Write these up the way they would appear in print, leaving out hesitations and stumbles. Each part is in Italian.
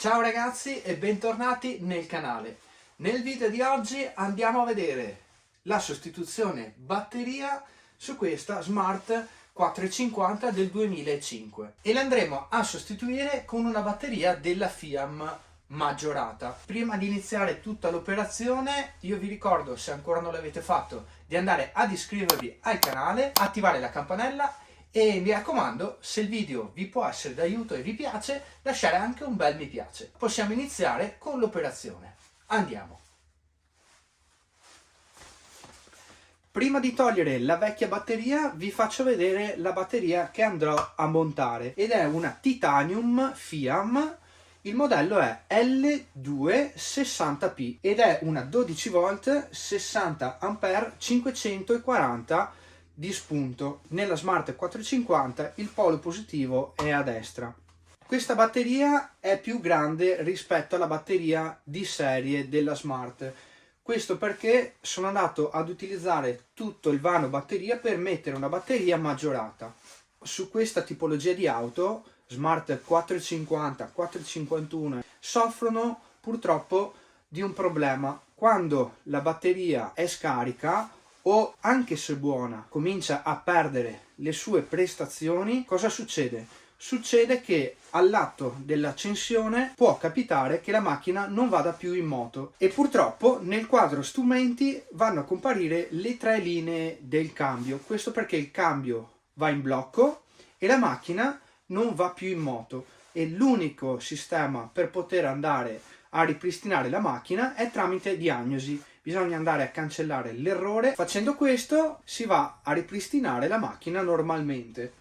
Ciao ragazzi e bentornati nel canale. Nel video di oggi andiamo a vedere la sostituzione batteria su questa Smart 450 del 2005 e l'andremo a sostituire con una batteria della Fiam maggiorata. Prima di iniziare tutta l'operazione io vi ricordo, se ancora non l'avete fatto, di andare ad iscrivervi al canale, attivare la campanella e mi raccomando, se il video vi può essere d'aiuto e vi piace, lasciare anche un bel mi piace. Possiamo iniziare con l'operazione. Andiamo! Prima di togliere la vecchia batteria vi faccio vedere la batteria che andrò a montare ed è una Titanium Fiam. Il modello è L260P ed è una 12 volt 60 A 540 di spunto. Nella Smart 450 il polo positivo è a destra. Questa batteria è più grande rispetto alla batteria di serie della Smart. Questo perché sono andato ad utilizzare tutto il vano batteria per mettere una batteria maggiorata. Su questa tipologia di auto, Smart 450, 451, soffrono purtroppo di un problema. Quando la batteria è scarica o anche se buona comincia a perdere le sue prestazioni, cosa succede? Succede che all'atto dell'accensione può capitare che la macchina non vada più in moto e purtroppo nel quadro strumenti vanno a comparire le tre linee del cambio. Questo perché il cambio va in blocco e la macchina non va più in moto e l'unico sistema per poter andare a ripristinare la macchina è tramite diagnosi. Bisogna andare a cancellare l'errore. Facendo questo si va a ripristinare la macchina normalmente.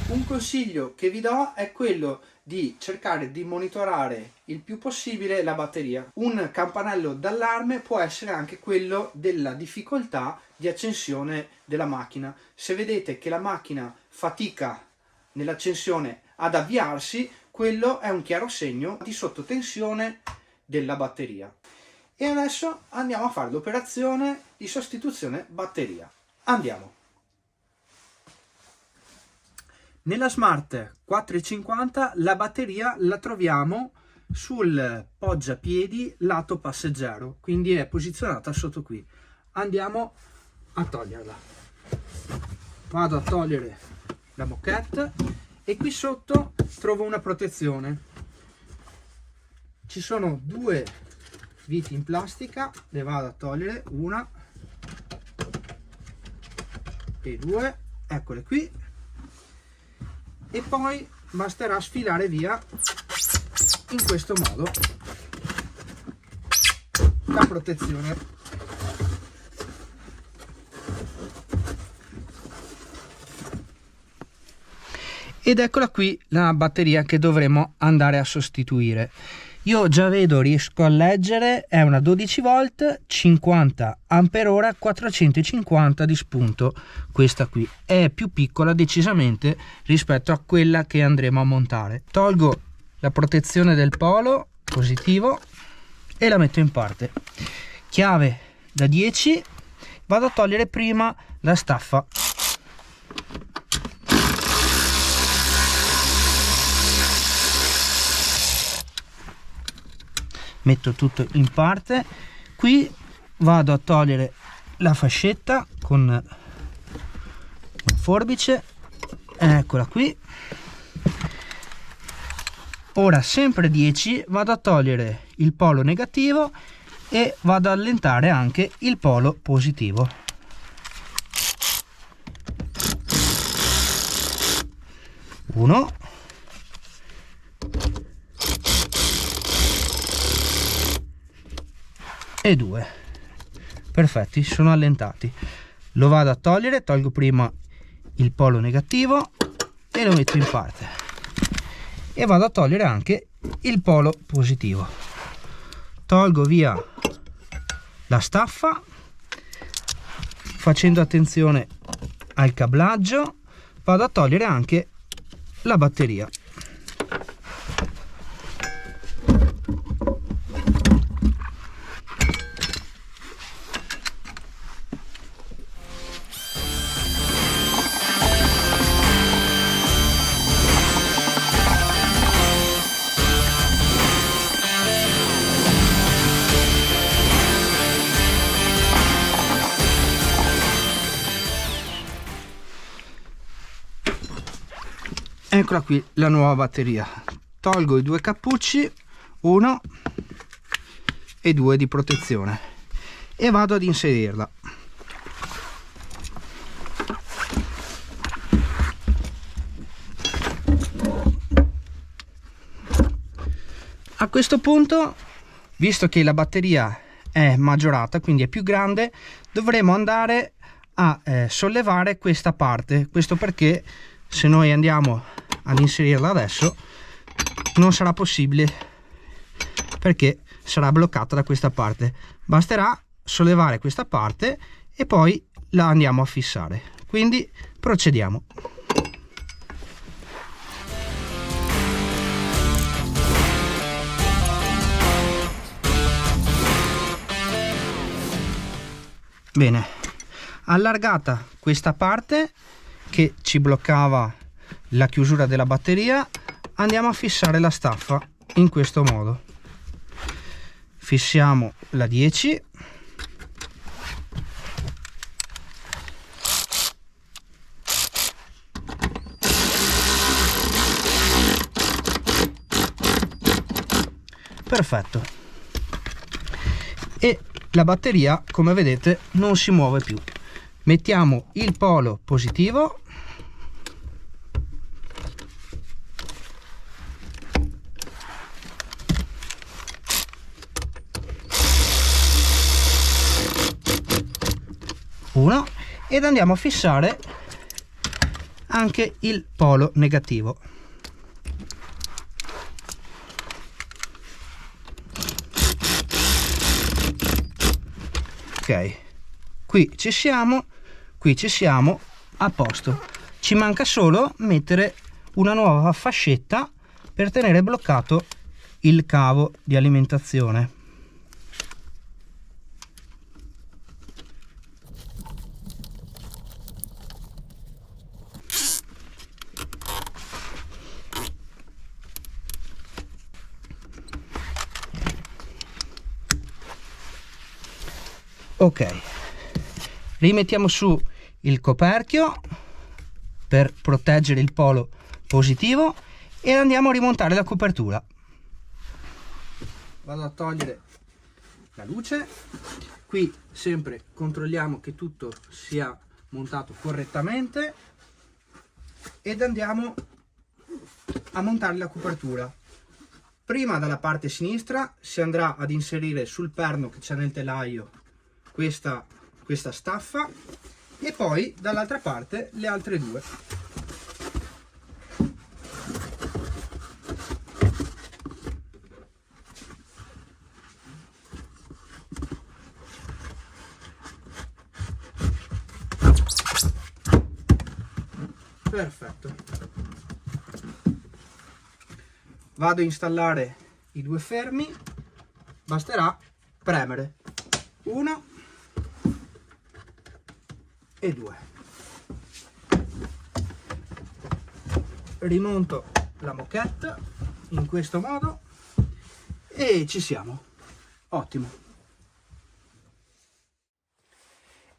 Un consiglio che vi do è quello di cercare di monitorare il più possibile la batteria. Un campanello d'allarme può essere anche quello della difficoltà di accensione della macchina. Se vedete che la macchina fatica nell'accensione ad avviarsi, quello è un chiaro segno di sottotensione della batteria. E adesso andiamo a fare l'operazione di sostituzione batteria. Andiamo! Nella Smart 450 la batteria la troviamo sul poggiapiedi lato passeggero, quindi è posizionata sotto qui. Andiamo a toglierla. Vado a togliere la moquette e qui sotto trovo una protezione. Ci sono due viti in plastica, le vado a togliere, una e due, eccole qui. E poi basterà sfilare via in questo modo la protezione. Ed eccola qui la batteria che dovremo andare a sostituire. Io già vedo, riesco a leggere, è una 12 volt 50 Ah 450 di spunto. Questa qui è più piccola decisamente rispetto a quella che andremo a montare. Tolgo la protezione del polo positivo e la metto in parte. Chiave da 10, vado a togliere prima la staffa. Metto tutto in parte. Qui vado a togliere la fascetta con un forbice, eccola qui. Ora sempre 10 vado a togliere il polo negativo e vado ad allentare anche il polo positivo. Uno, e 2. Perfetti, sono allentati. Lo vado a togliere, tolgo prima il polo negativo e lo metto in parte e vado a togliere anche il polo positivo. Tolgo via la staffa facendo attenzione al cablaggio, vado a togliere anche la batteria. Eccola qui la nuova batteria. Tolgo i due cappucci, 1 e 2 di protezione, e vado ad inserirla. A questo punto, visto che la batteria è maggiorata, quindi è più grande, dovremo andare a sollevare questa parte. Questo perché se noi andiamo ad inserirla adesso non sarà possibile, perché sarà bloccata da questa parte. Basterà sollevare questa parte e poi la andiamo a fissare. Quindi procediamo. Bene, allargata questa parte che ci bloccava la chiusura della batteria, andiamo a fissare la staffa in questo modo. Fissiamo la 10, perfetto, e la batteria, come vedete, non si muove più. Mettiamo il polo positivo, uno, ed andiamo a fissare anche il polo negativo. Ok, qui ci siamo, a posto. Ci manca solo mettere una nuova fascetta per tenere bloccato il cavo di alimentazione. Ok, rimettiamo su il coperchio per proteggere il polo positivo e andiamo a rimontare la copertura. Vado a togliere la luce. Qui sempre controlliamo che tutto sia montato correttamente ed andiamo a montare la copertura. Prima dalla parte sinistra si andrà ad inserire sul perno che c'è nel telaio questa staffa, e poi dall'altra parte le altre due. Perfetto. Vado a installare i due fermi. Basterà premere 1 e 2. Rimonto la moquette in questo modo e ci siamo. Ottimo.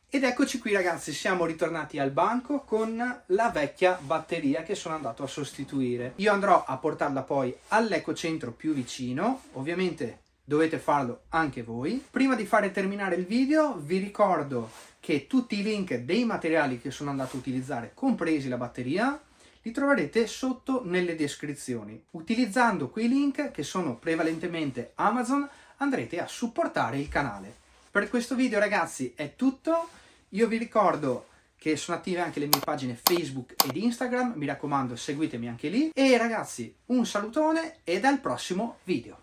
Ed eccoci qui ragazzi, siamo ritornati al banco con la vecchia batteria che sono andato a sostituire. Io andrò a portarla poi all'ecocentro più vicino, ovviamente dovete farlo anche voi. Prima di fare terminare il video vi ricordo che tutti i link dei materiali che sono andato a utilizzare, compresi la batteria, li troverete sotto nelle descrizioni. Utilizzando quei link, che sono prevalentemente Amazon, andrete a supportare il canale. Per questo video ragazzi è tutto. Io vi ricordo che sono attive anche le mie pagine Facebook ed Instagram, mi raccomando seguitemi anche lì. E ragazzi, un salutone e al prossimo video.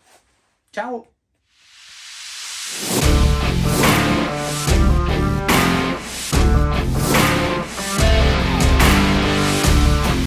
Ciao!